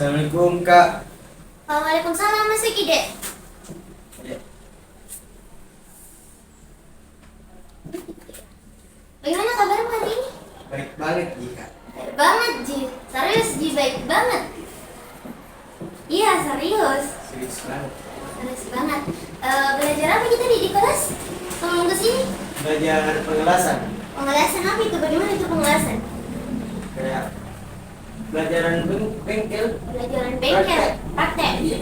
Assalamualaikum Kak. Waalaikumsalam Mas Eki dek. Ya, Bagaimana kabarmu hari ini? baik banget Ji Kak. Baik banget Ji, serius Ji, baik banget. Iya serius, Serius banget. serius banget. Belajar apa kita di kelas? Sebelum kesini? Belajar pengelasan. Pengelasan apa itu? Bagaimana itu pengelasan? Kayak pelajaran bengkel. Pelajaran bengkel, praktek. Iya.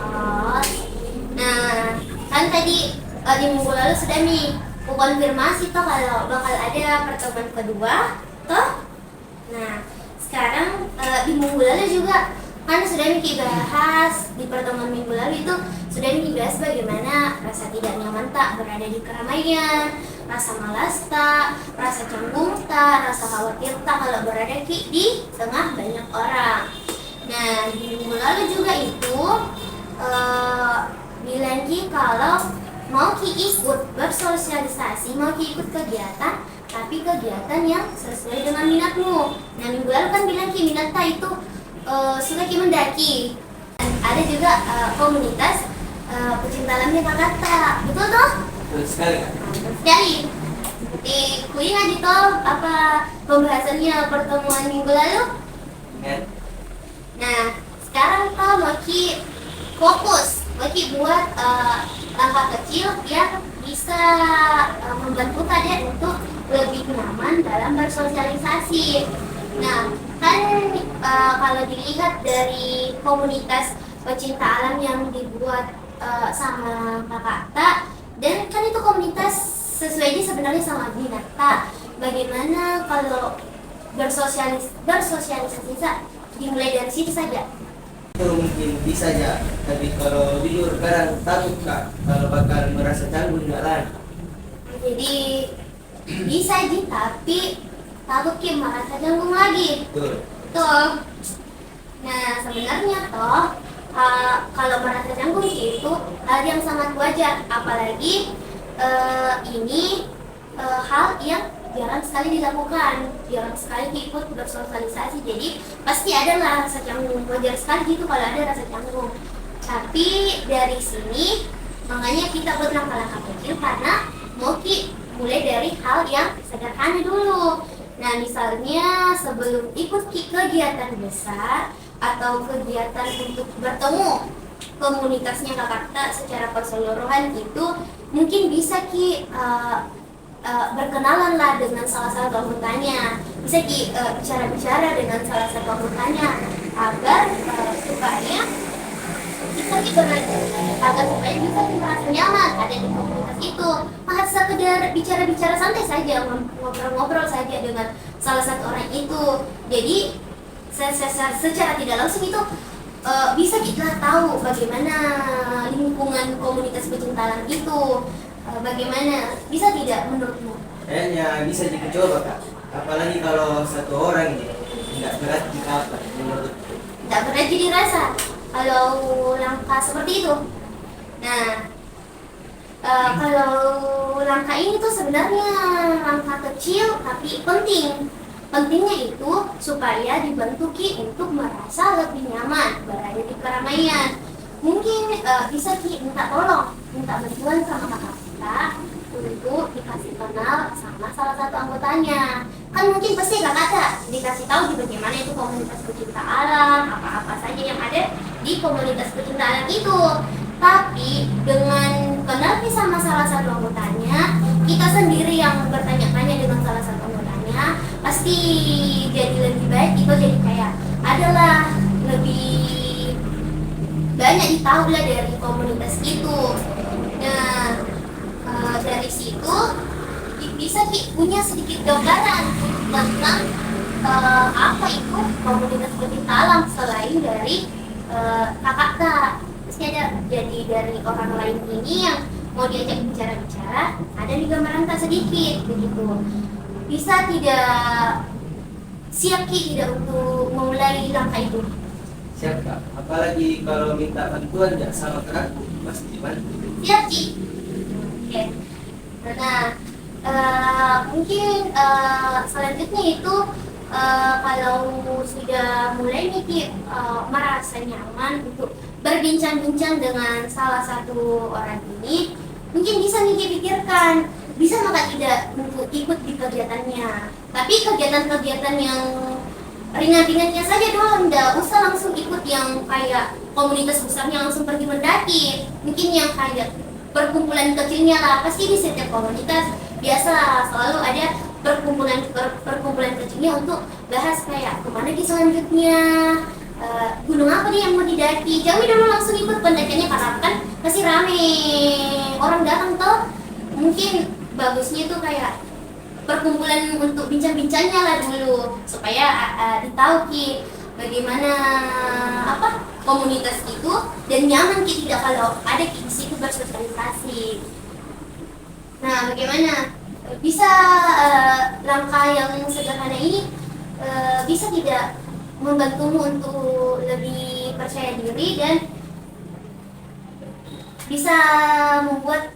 Oh, nah kan tadi di minggu lalu sudah nih konfirmasi toh kalau bakal ada pertemuan kedua, toh. Nah sekarang di minggu lalu juga kan sudah Miki bahas di pertemuan minggu lalu itu sudah Miki bahas bagaimana rasa tidak nyaman tak berada di keramaian, rasa malas tak, rasa canggung tak, rasa khawatir tak kalau berada di tengah banyak orang. Nah di minggu lalu juga itu bilang Ki kalau mau Ki ikut bersosialisasi, mau Ki ikut kegiatan, tapi kegiatan yang sesuai dengan minatmu. Nah minggu lalu kan bilang Ki minat tak itu suka Ki mendaki. Dan ada juga komunitas pecinta alamnya Kakak, betul toh? Betul sekali Kak. Mantap sekali. Di kuliah di toh apa pembahasannya pertemuan minggu lalu? Ingat. Nah, sekarang kau mau Ki fokus, mau Ki buat langkah kecil yang bisa membantu kalian untuk lebih nyaman dalam bersosialisasi. Nah, kan kalau dilihat dari komunitas pecinta alam yang dibuat sama Kakak Tak, dan kan itu komunitas sesuai sebenarnya sama minat Tak. Bagaimana kalau bersosialisasi dimulai dari situ saja? Itu mungkin bisa aja, tapi kalau jujur kadang takut Kak kalau bakal merasa canggung jalan. Jadi bisa Ji, tapi takut Ki merasa canggung lagi. Betul. Tuh. Nah sebenarnya toh kalau merasa canggung itu hal yang sangat wajar, apalagi ini hal yang jarang sekali dilakukan, jarang sekali ikut bersosialisasi. Jadi pasti ada lah rasa canggung, wajar sekali gitu kalau ada rasa canggung. Tapi dari sini makanya kita buat langkah-langkah kecil karena mau Ki mulai dari hal yang sederhana dulu. Nah misalnya sebelum ikut Ki kegiatan besar atau kegiatan untuk bertemu komunitasnya Kakak Tak secara keseluruhan itu mungkin bisa Ki berkenalan lah dengan salah satu anggotanya, bisa Ki bicara-bicara dengan salah satu anggotanya agar supaya kita agar supaya bisa merasa nyaman ada di komunitas itu. Maka sekedar bicara-bicara santai saja, ngobrol-ngobrol saja dengan salah satu orang itu. Jadi secara tidak langsung itu bisa kita tahu bagaimana lingkungan komunitas pecinta alam itu. Bagaimana? Bisa tidak menurutmu? Kayaknya bisa dicoba Kak. Apalagi kalau satu orang gitu. Tidak berat apa menurutku. Tidak pernah jadi rasa kalau langkah seperti itu. Nah, kalau langkah ini tuh sebenarnya langkah kecil tapi penting. Pentingnya itu supaya dibantu Ki untuk merasa lebih nyaman berada di keramaian. Mungkin bisa Ki minta tolong, minta bantuan sama kakak kita untuk dikasih kenal sama salah satu anggotanya. Kan mungkin pasti kakak tak dikasih tahu di bagaimana itu komunitas pecinta alam, apa-apa saja yang ada di komunitas pecinta alam itu. Tapi dengan kenal sama salah satu anggotanya, kita sendiri yang bertanya-tanya dengan salah satu anggotanya, pasti jadi lebih baik. Itu jadi kayak adalah lebih banyak ditahu lah dari komunitas itu. Nah dari situ bisa punya sedikit gambaran tentang apa itu komunitas pecinta alam selain dari Kakak Tak. Pasti ada jadi dari orang lain ini yang mau diajak bicara-bicara, ada di gambaran tak sedikit begitu. Bisa tidak siap Ki tidak untuk memulai langkah itu? Siap Kak. Apalagi kalau minta bantuan ya sama Kak, pasti dibantu. Siap Ki. Oke. Nah mungkin selanjutnya itu kalau sudah mulai nih merasa nyaman untuk berbincang-bincang dengan salah satu orang ini, mungkin bisa nih pikirkan, bisa maka tidak untuk ikut di kegiatannya. Tapi kegiatan-kegiatan yang ringan-ringannya saja doang, nggak usah langsung ikut yang kayak komunitas besarnya langsung pergi mendaki. Mungkin yang kayak perkumpulan kecilnya lah, pasti di setiap komunitas biasa selalu ada perkumpulan kecilnya untuk bahas kayak kemana di selanjutnya, gunung apa nih yang mau didaki. Jangan dulu langsung ikut pendakiannya karena kan masih rame orang datang tuh. Mungkin bagusnya tuh kayak perkumpulan untuk bincang-bincangnya lah dulu supaya ditahu ki bagaimana apa komunitas itu dan nyaman ki tidak kalau ada di situ bersosialisasi. Nah, bagaimana bisa langkah yang sederhana ini bisa tidak membantumu untuk lebih percaya diri dan bisa membuat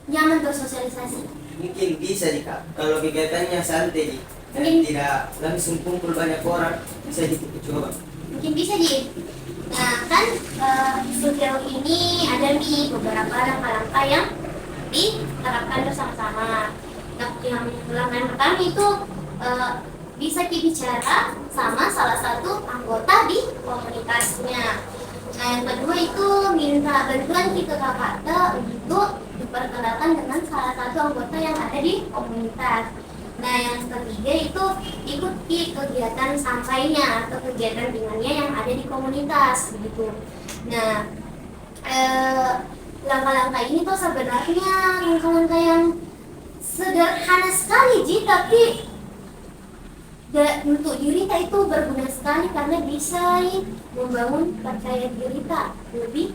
nyaman bersosialisasi? Mungkin bisa jika kalau kegiatannya santai dan tidak langsung kumpul banyak orang, bisa dicoba. Mungkin bisa Ji. Nah kan sejauh ini ada nih beberapa langkah-langkah yang diterapkan bersama-sama. Nah, yang langkah pertama itu bisa bicara sama salah satu anggota di komunitasnya. Nah yang kedua itu minta bantuan kita kakak untuk diperkenalkan dengan salah satu anggota yang ada di komunitas. Nah yang ketiga itu ikuti kegiatan sampainya atau kegiatan ringannya yang ada di komunitas begitu. Nah langkah-langkah ini tuh sebenarnya langkah-langkah yang sederhana sekali Ji, tapi untuk diri kita itu berguna sekali karena bisa membangun percaya diri kita lebih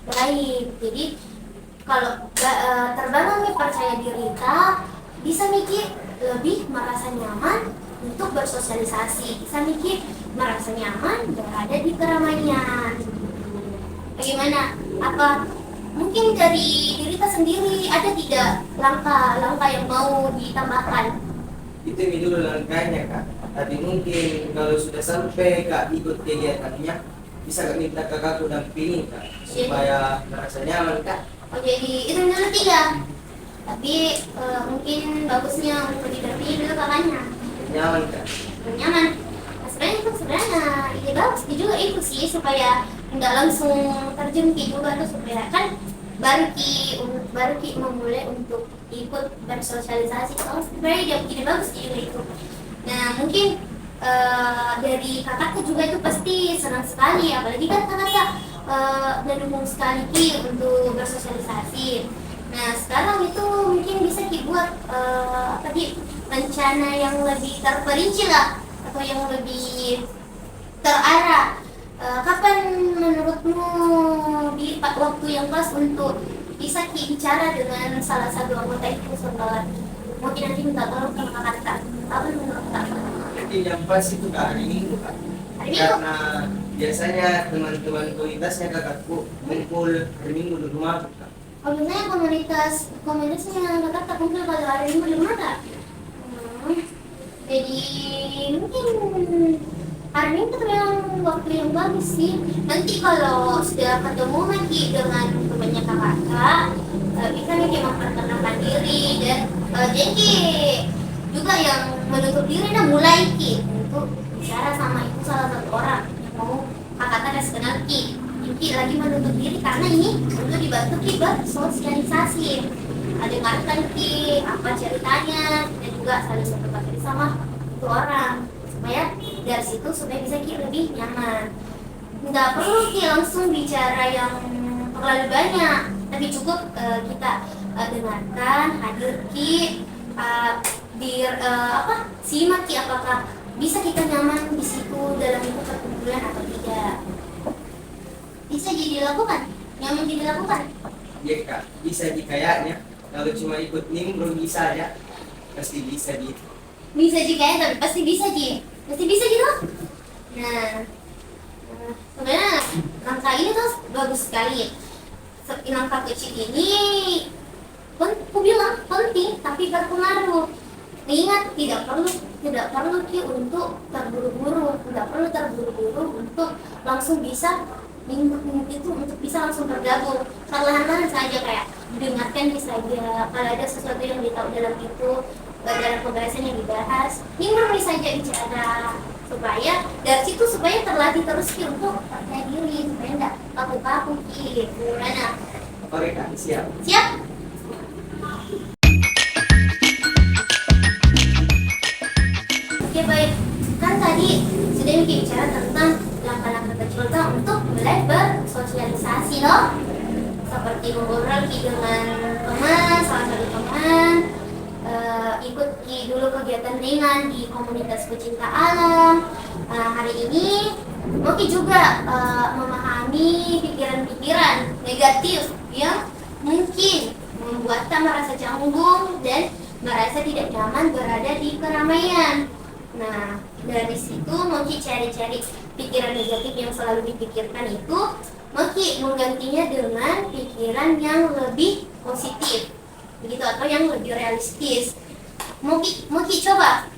baik. Jadi kalau terbangun nih percaya diri kita, bisa mikir lebih merasa nyaman untuk bersosialisasi, bisa mikir merasa nyaman berada di keramaian. Bagaimana? Apa mungkin dari diri kita sendiri ada tidak langkah-langkah yang mau ditambahkan? Itu dulu langkahnya Kak. Tapi mungkin kalau sudah sampai Kak ikut kegiatannya, bisa Kak minta kakakku dampingi Kak supaya merasa nyaman Kak. Oh jadi itu dulu 3. Tapi mungkin bagusnya untuk didampingi dulu kakaknya. Nyaman Kak. Nyaman. Nah, sebenarnya ide bagus juga itu sih supaya nggak langsung terjun juga tuh supaya kan baru ki memulai untuk ikut bersosialisasi. Oh sebenarnya ide bagus juga itu. Nah mungkin dari kakakku juga itu pasti senang sekali, apalagi kan kakak mendukung sekali ki untuk bersosialisasi. Nah sekarang itu mungkin bisa ki buat rencana yang lebih terperinci lah atau yang lebih terarah. Kapan menurutmu di waktu yang pas untuk bisa ki bicara dengan salah satu anggota itu setelah mungkin nanti minta tolong sama kakak? Apa menurut kakak? Mungkin yang pas itu Kak hari Minggu Kak. Karena biasanya teman-teman komunitasnya kakakku kumpul hari Minggu di rumah Kak. Oh biasanya komunitasnya kakak tak kumpul kalau hari Minggu di rumah Kak? Jadi mungkin hari Minggu itu memang waktu yang bagus sih. Nanti kalau sudah ketemu lagi dengan temannya kakak, bisa nih memperkenalkan diri dan jadi juga yang menutup diri nah mulai ki untuk bicara sama itu salah satu orang yang mau kakak kasih kenal ki. Ki lagi menutup diri karena ini untuk dibantu ki bersosialisasi. Dengarkan ki apa ceritanya dan juga saling berbagi sama itu orang supaya dari situ supaya bisa ki lebih nyaman. Nggak perlu ki langsung bicara yang terlalu banyak, tapi cukup kita dengarkan, hadir ki, simak ki apakah bisa kita nyaman di situ dalam itu perkumpulan atau tidak. Bisa jadi dilakukan, nyaman jadi dilakukan. Iya Kak, bisa kayaknya. Kalau cuma ikut nimbrung bisa ya, pasti bisa gitu. Bisa kayaknya tapi pasti bisa gitu. Nah, sebenarnya langkah ini tuh bagus sekali. Langkah kecil ini aku bilang penting tapi berpengaruh. Ingat tidak perlu tidak perlu Ki untuk terburu-buru, tidak perlu terburu-buru untuk langsung bisa itu untuk bisa langsung bergabung. Perlahan-lahan saja, kayak dengarkan saja. Kalau ada sesuatu yang ditahu dalam itu, dalam pembahasan yang dibahas, nimbrung saja bicara, supaya dari situ supaya terlatih terus Ki untuk percaya diri, supaya enggak kaku-kaku Ki. Gimana? Oke Kak, siap. Siap? Oke baik, kan tadi sudah Ki bicara tentang langkah-langkah kecil Kak untuk mulai bersosialisasi loh, seperti ngobrol Ki dengan teman, salah satu teman, ikut Ki dulu kegiatan ringan di komunitas pecinta alam. Hari ini mau Ki juga memahami pikiran-pikiran negatif yang mungkin membuat kita merasa canggung dan merasa tidak nyaman berada di keramaian. Nah, dari situ mau Ki cari-cari pikiran negatif yang selalu dipikirkan itu, mau Ki menggantinya dengan pikiran yang lebih positif, begitu, atau yang lebih realistis. Mau Ki coba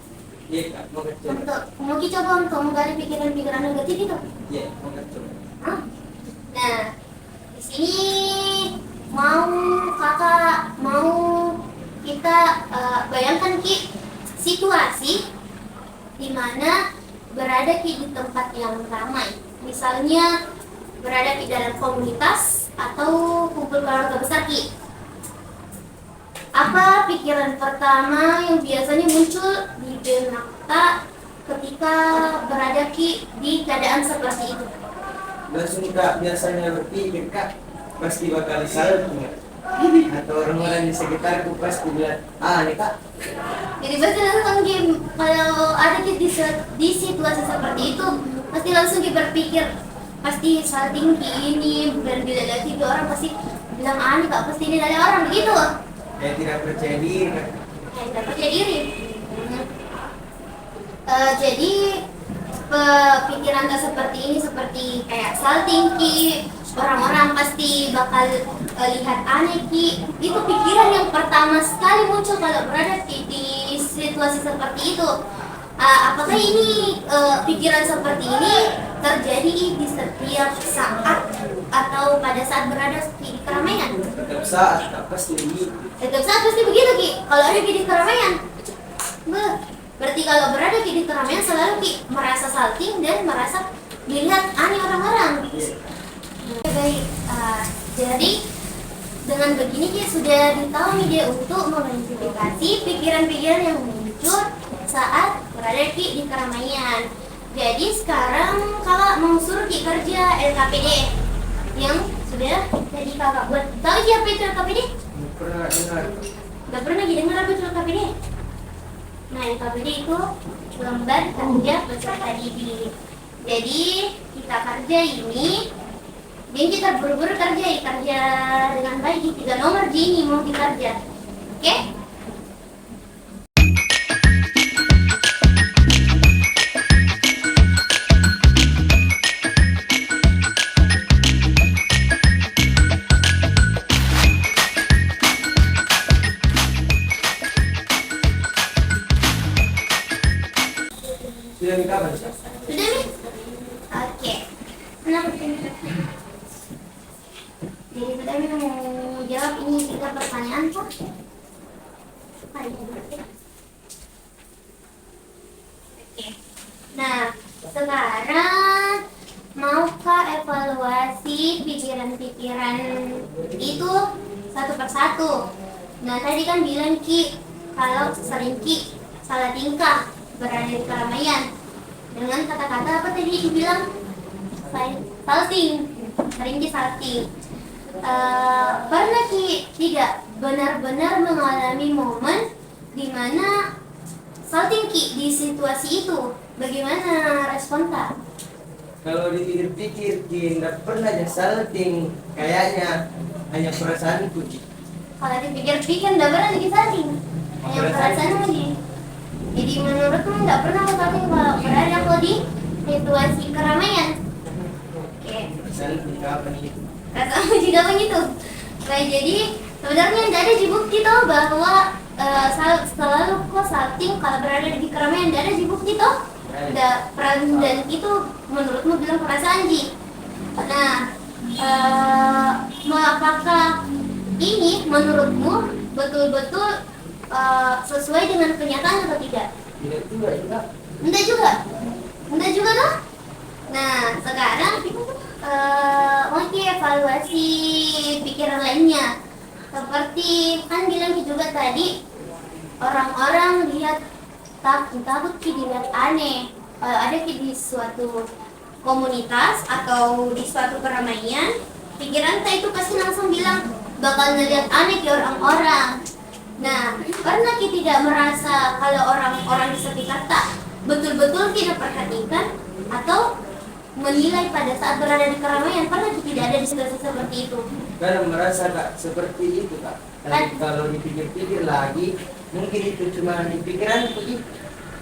Iya Kak, mau coba. mau Ki coba untuk menggali pikiran-pikiran negatif itu. Iya, mau coba. Hah? Nah, di sini kakak mau kita bayangkan Ki situasi di mana berada Ki di tempat yang ramai. Misalnya berada di dalam komunitas atau kumpul keluarga besar Ki. Apa pikiran pertama yang biasanya muncul di benak kita ketika berada Ki di keadaan seperti itu? Langsung Kak biasanya berpikir Kak, pasti bakal salting atau orang-orang di sekitarku pasti bilang, ini Kak. Jadi pasti langsung Ki, kalau ada Ki di situasi seperti itu, pasti langsung Ki berpikir, pasti salting Ki ini, dan bila lihat itu orang pasti bilang aneh Kak, pasti ini dari orang, begitu. Kayak tidak percaya diri Kak. Tidak percaya diri. Jadi pikiran tak seperti ini, seperti kayak salting Ki, orang-orang pasti bakal lihat aneh Ki. Itu pikiran yang pertama sekali muncul kalau berada di situasi seperti itu. Apakah ini pikiran seperti ini terjadi di setiap saat atau pada saat berada di keramaian? Setiap saat Kak, pasti begitu. Setiap saat pasti begitu Ki. Kalau ada Ki di keramaian, berarti kalau berada Ki di keramaian selalu Ki merasa salting dan merasa dilihat aneh orang-orang. Iya. Baik, jadi dengan begini Ki sudah ditahu nih dia untuk mengidentifikasi pikiran-pikiran yang muncul saat berada Ki di keramaian. Jadi sekarang kakak mau suruh Ki kerja LKPD yang sudah tadi kakak buat. Tahu Ki apa itu LKPD? Nggak pernah dengar. Gak pernah Ki dengar apa itu LKPD? Nah, LKPD itu lembar kerja peserta didik. Jadi kita kerja ini, dan kita buru-buru kerja dengan baik. 3 nomor gini mau kita kerja, oke? Sudah di kapan Kak? Sudah nih? Oke. Kenapa ini? Jadi kita mau jawab ini 3 pertanyaan Pak. Oke. Nah, sekarang maukah evaluasi pikiran-pikiran itu satu persatu? Nah, tadi kan bilang Ki, kalau sering Ki salah tingkah berada di keramaian dengan kata-kata apa tadi dibilang? Salting, sering Ki salting. Pernah Ki tidak benar-benar mengalami momen di mana salting Ki di situasi itu? Bagaimana respon Kak? Kalau dipikir-pikir Ki, nggak pernah aja salting, kayaknya hanya perasaanku Ki. Kalau dipikir-pikir nggak pernah jadi salting, hanya perasaan aja. Jadi menurutmu nggak pernah salting kalau berada kok di situasi keramaian? Oke. Perasaanku kapan itu? Rasamu juga begitu. Baik, jadi sebenarnya nggak ada bukti tuh bahwa selalu kok salting kalau berada di keramaian. Tidak ada di bukti toh. Dan itu menurutmu bilang perasaan Ji. Nah, apakah ini menurutmu betul-betul sesuai dengan kenyataan atau tidak? Tidak juga juga. Enggak juga. Enggak juga toh? Nah, sekarang oke, evaluasi pikiran lainnya. Seperti kan bilang juga tadi, orang-orang lihat takut dilihat aneh. Kalau ada di suatu komunitas atau di suatu keramaian, pikiran kita itu pasti langsung bilang bakal ngeliat aneh ke orang-orang. Nah, karena kita tidak merasa kalau orang-orang di sekitar tak betul-betul tidak perhatikan atau menilai pada saat berada di keramaian, karena kita tidak ada di situasi seperti itu. Karena merasa Kak seperti itu Kak. Tapi kalau dipikir-pikir lagi, mungkin itu cuma di pikiran begitu.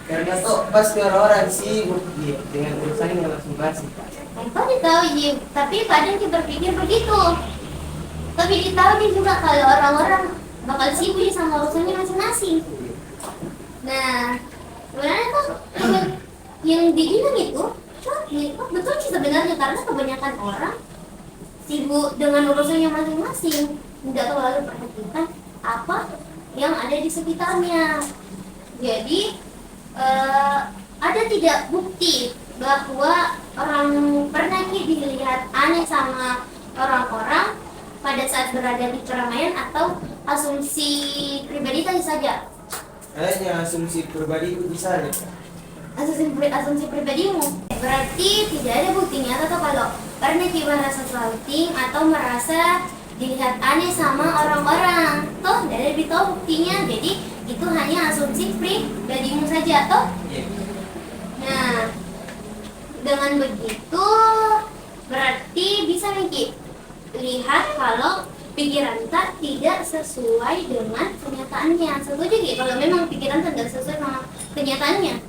Karena toh pasti orang-orang sibuk dengan urusannya masing-masing Kak. Kau tahu Ji, tapi kadang kita berpikir begitu. Tapi ditahu juga kalau orang-orang bakal sibuk sama urusannya masing-masing. Nah, sebenarnya tuh yang dibilang itu betul sih sebenarnya, karena kebanyakan orang sibuk dengan urusannya masing-masing, tidak terlalu perhatikan apa yang ada di sekitarnya. Jadi ada tidak bukti bahwa orang pernah dilihat aneh sama orang-orang pada saat berada di keramaian, atau asumsi pribadi tadi saja? Kayaknya asumsi pribadi itu bisa deh. Asumsi pribadimu berarti tidak ada buktinya, atau kalau karena kita merasa salting atau merasa dilihat aneh sama orang-orang, toh tidak ada buktinya, jadi itu hanya asumsi pribadimu saja toh. Nah, dengan begitu berarti bisa Miki lihat kalau pikiran tak tidak sesuai dengan kenyataannya. Setuju Ki? Kalau memang pikiran tak tidak sesuai sama kenyataannya.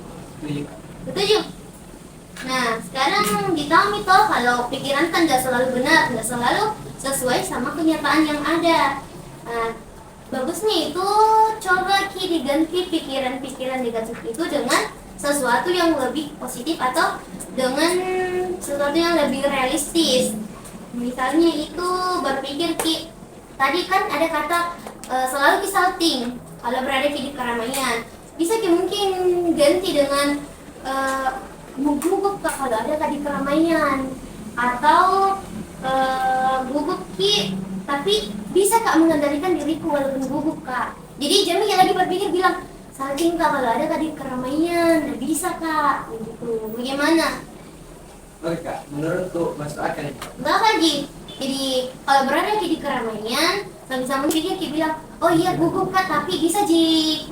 Setuju. Nah, sekarang ditahu toh kalau pikiran kan tidak selalu benar, tidak selalu sesuai sama kenyataan yang ada. Nah, bagusnya itu coba Ki diganti pikiran-pikiran negatif itu dengan sesuatu yang lebih positif atau dengan sesuatu yang lebih realistis. Misalnya itu berpikir Ki, tadi kan ada kata selalu Ki salting kalau berada di keramaian. Bisa Ki mungkin ganti dengan gugup Kak kalau ada tadi keramaian, atau gugup Ki tapi bisa Kak mengendalikan diriku walaupun gugup Kak. Jadi Jami yang lagi berpikir bilang salting Kak kalau ada tadi keramaian, nggak bisa Kak, gitu. Bagaimana? Oke Kak, menurutku masuk akal. Enggak Kak Ji. Jadi kalau berada di keramaian, sama-sama mungkin Ki bilang, oh iya gugup Kak, tapi bisa Ji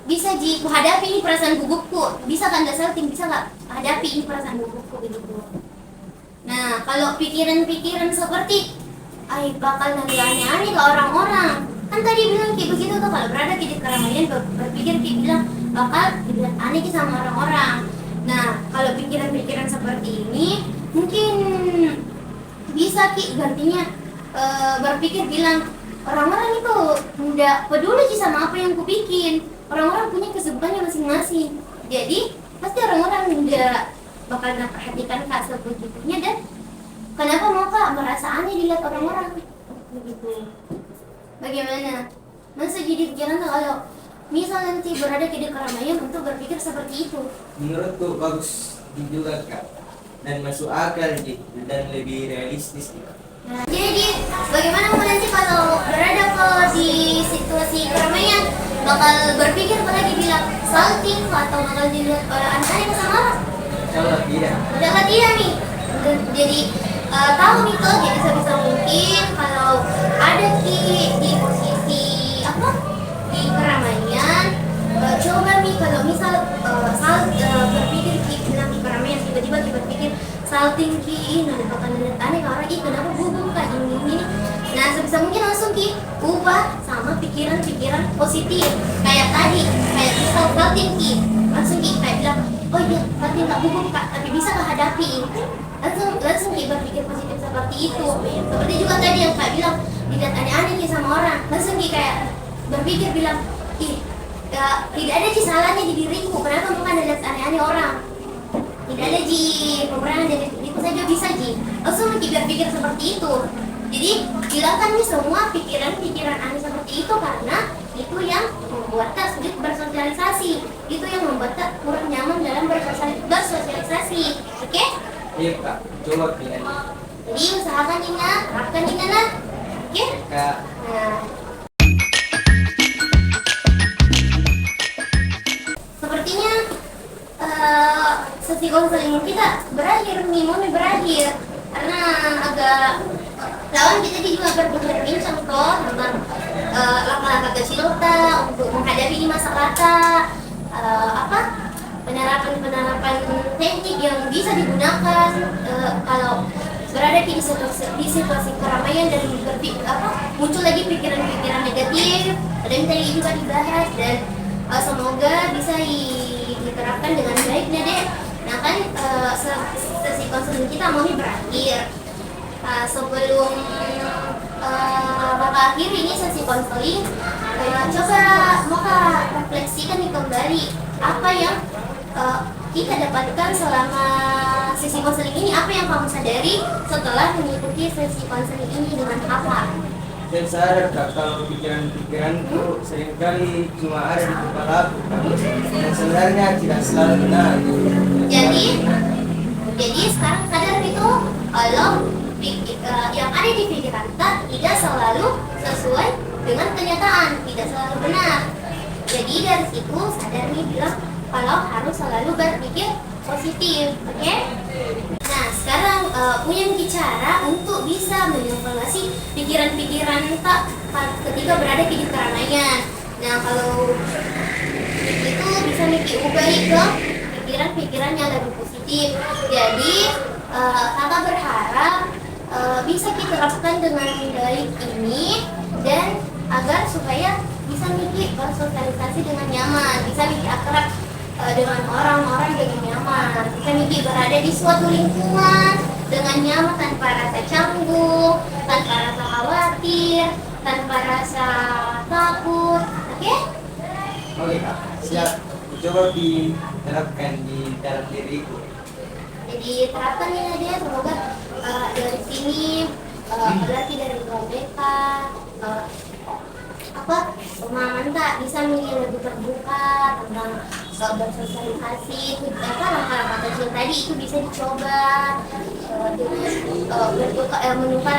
bisa Ji ku hadapi ini perasaan gugupku. Bisa kan nggak salting, bisa nggak hadapi ini perasaan gugupku begitu. Nah, kalau pikiran-pikiran seperti bakal nanti aneh-aneh ke orang-orang. Kan tadi bilang Ki begitu tuh, kalau berada di keramaian berpikir Ki bilang bakal dilihat aneh Ki sama orang-orang. Nah, kalau pikiran-pikiran seperti ini mungkin bisa Ki gantinya berpikir bilang orang-orang itu tidak peduli Ki sama apa yang kupikin. Orang-orang punya kesibukannya masing-masing. Jadi pasti orang-orang tidak bakal perhatikan Kak sebegitunya, dan kenapa mau Kak merasa aneh dilihat orang-orang begitu. Bagaimana? Masa jadi pikiran kalau misal nanti berada di keramaian untuk berpikir seperti itu? Menurutku bagus juga Kak, dan masuk akal gitu, dan lebih realistis gitu. Nah, jadi bagaimana mau nanti kalau berada di situasi keramaian, bakal berpikir lagi bilang salting atau bakal dilihat orang aneh sama orang? Insyaallah tidak. Udah tidak nih. Jadi tahu nih tuh, jadi sebisa mungkin kalau ada di posisi di keramaian, coba nih kalau misal berpikir bilang di keramaian, tiba-tiba berpikir salting Ki, nah bakal lihat aneh ke orang, kenapa gugup Kak ini. Nah, sebisa mungkin langsung Ki ubah sama pikiran-pikiran positif. Kayak tadi, kayak misal salting Ki, langsung Ki kayak bilang, oh iya, salting Kak gugup Kak, tapi bisa Kak hadapi. Langsung Ki berpikir positif seperti itu. Seperti juga tadi yang Kak bilang, dilihat aneh-aneh Ki sama orang, langsung Ki kayak berpikir bilang, ih, tidak ada sih salahnya di diriku, kenapa bukan ada lihat aneh-aneh orang. Tidak ada ji pemerangan dari diriku saja bisa ji. Langsung berpikir seperti itu. Jadi hilangkan nih semua pikiran-pikiran aneh seperti itu, karena itu yang membuat kita sulit bersosialisasi. Itu yang membuat kita kurang nyaman dalam bersosialisasi. Oke? Iya kak, coba pilih. Jadi usahakan Nina, terapkan Nina lah. Oke? Kak, Nah, sepertinya sesi konseling kita berakhir nih, mau berakhir karena agak lawan kita juga berbincang toh tentang langkah-langkah kecil kita untuk menghadapi di masa kata penerapan teknik yang bisa digunakan kalau berada di situasi keramaian dan muncul lagi pikiran-pikiran negatif. Dan tadi juga dibahas dan semoga bisa diterapkan dengan baik ya dek. Nah kan sesi konseling kita mau berakhir. Sebelum Bapak akhir ini sesi konseling, coba Maka refleksikan nih kembali apa yang kita dapatkan selama sesi konseling ini, apa yang kamu sadari setelah mengikuti sesi konseling ini dengan apa? saya sadar kak kalau pikiran-pikiranku seringkali cuma ada di kepala aku kak. Dan sebenarnya tidak selalu benar. Jadi sekarang sadar itu kalau yang ada di pikiran kita tidak selalu sesuai dengan kenyataan, tidak selalu benar. Jadi dari situ sadar nih bilang kalau harus selalu berpikir positif, oke? Nah sekarang punya cara untuk bisa mengevaluasi pikiran-pikiran kita ketika berada di keramaian. Nah kalau itu bisa ubah ke pikiran-pikiran yang lebih positif. Jadi kakak berharap bisa kita terapkan dengan baik ini dan agar supaya bisa mikir bersosialisasi dengan nyaman, bisa mikir akrab dengan orang-orang dengan nyaman, bisa mikir berada di suatu lingkungan dengan nyaman tanpa rasa canggung, tanpa rasa khawatir, tanpa rasa takut, oke? Oke kak, siap. Coba diterapkan di dalam diriku. Jadi terapkan ya dia, semoga dari sini berarti dari BK pemahaman tak bisa lebih terbuka tentang bersosialisasi, langkah-langkah kecil tadi itu bisa dicoba dengan menukar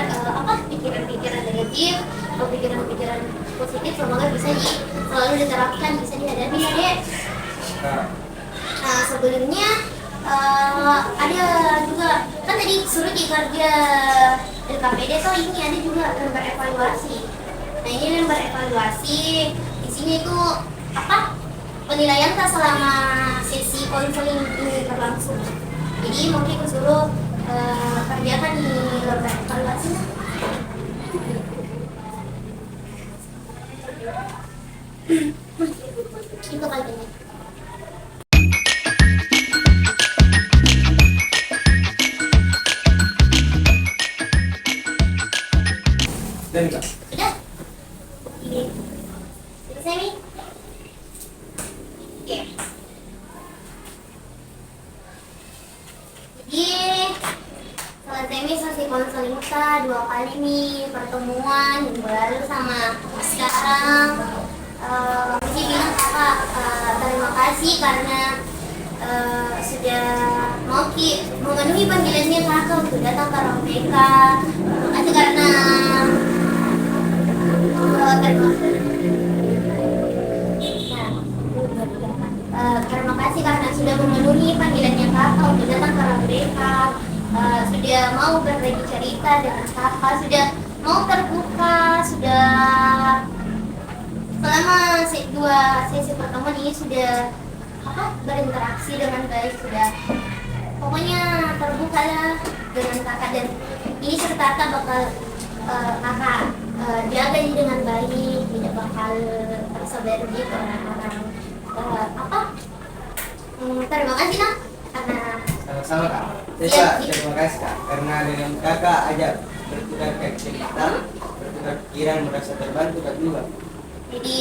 pikiran-pikiran negatif atau pikiran-pikiran positif, semoga bisa selalu diterapkan, bisa dihadapi ya dek. Nah sebelumnya ada juga kan tadi suruh kerja LKPD tuh ini ada juga lembar evaluasi. Nah ini lembar evaluasi di sini itu penilaian kita selama sesi konseling ini berlangsung. Jadi mungkin aku suruh kerjakan di lembar evaluasi. Itu kali ini. Dan kak, Sudah? Ini. Selesai nih? Oke. Jadi selesai nih sesi konseling kita 2 kali nih pertemuan minggu lalu sama sekarang. Jadi bilang kakak terima kasih karena sudah mau memenuhi panggilannya kakak untuk datang ke ruang BK. Terima kasih karena terima kasih karena sudah memenuhi panggilannya kakak untuk datang ke ruang BK, sudah mau berbagi cerita dengan kakak, sudah mau terbuka, sudah selama 2 sesi pertemuan ini sudah berinteraksi dengan baik, sudah pokoknya terbuka lah dengan kakak, dan ini serta kakak bakal kakak jaga ini dengan baik, tidak bakal tersebar di orang-orang. Terima kasih nak karena sama-sama kak. Saya terima kasih kak karena dengan kakak ajak bertukar cerita, bertukar pikiran, merasa terbantu kak juga. Jadi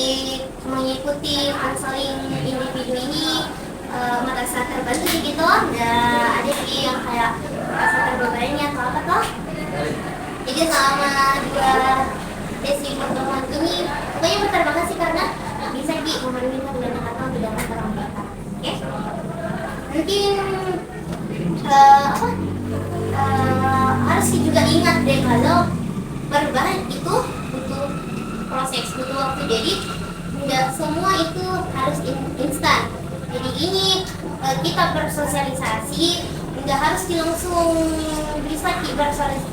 mengikuti konseling individu ini merasa terbantu sih gitu. Ada sih yang kayak merasa terbebani atau apa toh. Jadi selama 2 sesi pertemuan ini pokoknya berterima kasih karena bisa memenuhi pidana atau pidana barang bukti. Oke? Mungkin harus juga ingat deh kalau perubahan itu butuh proses, butuh waktu. Jadi nggak semua itu harus instan. Jadi ini kita bersosialisasi nggak harus langsung bisa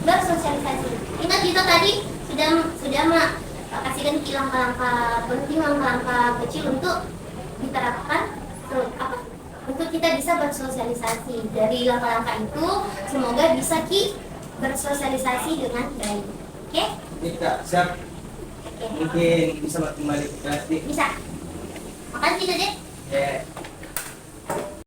bersosialisasi. Ingat kita tadi sudah kasihkan langkah-langkah penting, langkah-langkah kecil untuk diterapkan untuk kita bisa bersosialisasi. Dari langkah-langkah itu semoga bisa bersosialisasi dengan baik. Oke? Kak, siap. Oke. Mungkin bisa kembali ke kelas. Bisa. Makasih Dede.